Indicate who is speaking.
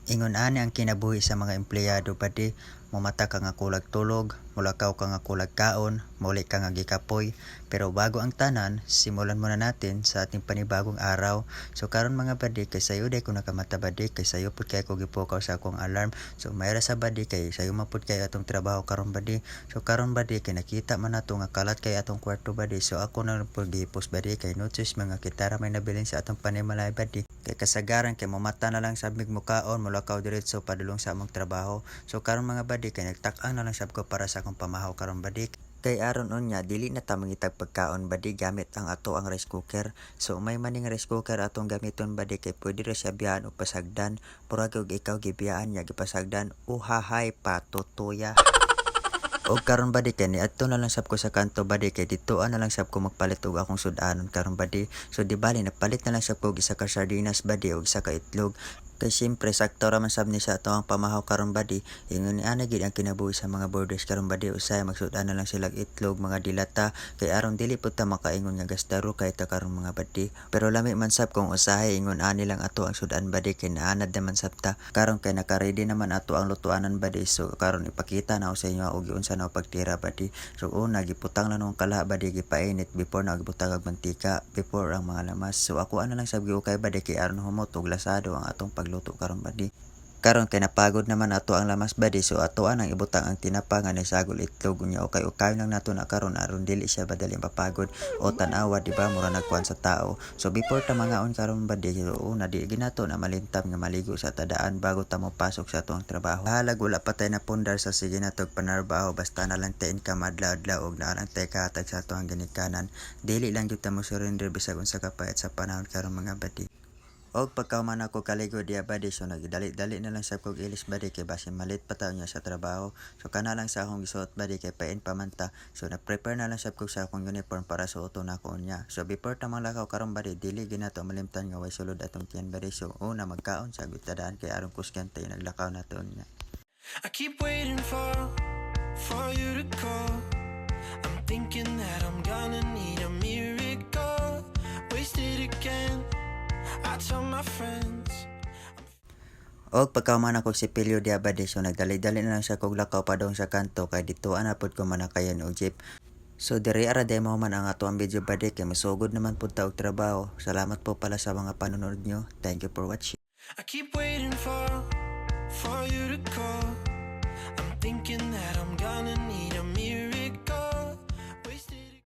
Speaker 1: Ingon ani ang kinabuhi sa mga empleyado badi, mamata ka nga kulag tulog, mulakaw ka nga kulag kaon, muli ka nga gikapoy. Pero bago ang tanan, simulan muna natin sa ating panibagong araw. So karon mga badi, kay sayo day ko nakamata badi, kay sayo pud kay ko gipukaw sa akong alarm. So mayra sa badi kay sayo mapud kay atong trabaho karon badi. So karon badi kay nakita man nato nga kalat kay atong kwarto badi. So ako na pud gihipos badi kay notice mga kitara may nabilin sa atong panimalay badi. Kay kasagaran kay mamata na lang sabig mukaon, mulakaw diretso padulong sa among trabaho. So karon mga badi kay nagtak-an na lang sab ko para sa akong pamahaw karon badi. Kay aron unya dili na ta mangitag pagkaon badi gamit ang ato ang rice cooker. So may maning rice cooker atong gamiton badi kay pwede ra siya biyan og pasagdan. Purag og ikaw gibiyaan niya gipasagdan, uhahay patutuya. Og karon badi kay niadto na lang sab ko sa kanto badi kay ditoan na lang sab ko magpalit og akong sudanon karon badi. So di bali napalit na lang sab ko og isa ka sardinas badi og isa ka itlog. Kay siyempre sakto ra man sab ni sa ato ang pamahaw karon badi. Ingon ni ana gid ang kinabuhi sa mga borders karon badi usay magsudan na lang sila itlog mga dilata kay aron dili pud ta makaingon nga gastaro kay ta karon mga badi. Pero lami man sab kung usahay ingon ani lang ato ang sudan badi kay naanad naman sab ta. Karon kay naka-ready naman ato ang lutuanan badi. So karon ipakita na ko sa inyo og unsa na pagtira badi. So una giputang lang nung kala badi gipainit before na gibutang og mantika before ang mga lamas. So ako ana lang sab giukay badi kay aron humot og lasado ang atong pagluto karon badi. Karon kay napagod naman ato ang lamas badi so atoan ang ibutang ang tinapa nga nagsagol itlog unya okay lang nato na karon aron dili siya badaling papagod o tan-awa di ba mura nagkuan sa tao. So before ta mangaon karon badi so una di ginato na malintab nga maligo sa tadaan bago ta mo pasok sa atong trabaho. Halag wala pa tay na pundar sa sige natog panarbaho basta na lang tain ka madlaw-adlaw og na lang tay kahatag sa atong ginikanan. Dili lang gyud ta mo surrender bisag unsa ka payat sa panahon karon mga badi. Og pagkahuman ako kaligo diya badi so nagdali-dali na lang sa kog ilis badi kay basin malit pa taon niya sa trabaho. So kana lang sa akong gisuot badi kay pain pamanta. So nag-prepare na lang sa kog sa akong uniform para suoton ako niya. So before ta manglakaw karon badi dili ginato malimtan nga way sulod atong tiyan badi. So una magkaon sa gitadaan kay aron kusgan tay naglakaw naton niya.
Speaker 2: I keep waiting for you to call. I'm thinking that I'm gonna need a miracle. Wasted again. I tell my friends.
Speaker 1: Og pagkahuman ako si Pilyo diya badi so nagdali-dali na lang sa kog lakaw padong sa kanto kay ditoan na pud ko manakayan og jeep. So diri ara demo man ang ato ang video badi kay masugod naman pud ta og trabaho. Salamat po pala sa mga panonood nyo. Thank you for watching.
Speaker 2: I keep waiting for you to call. I'm thinking that I'm gonna need a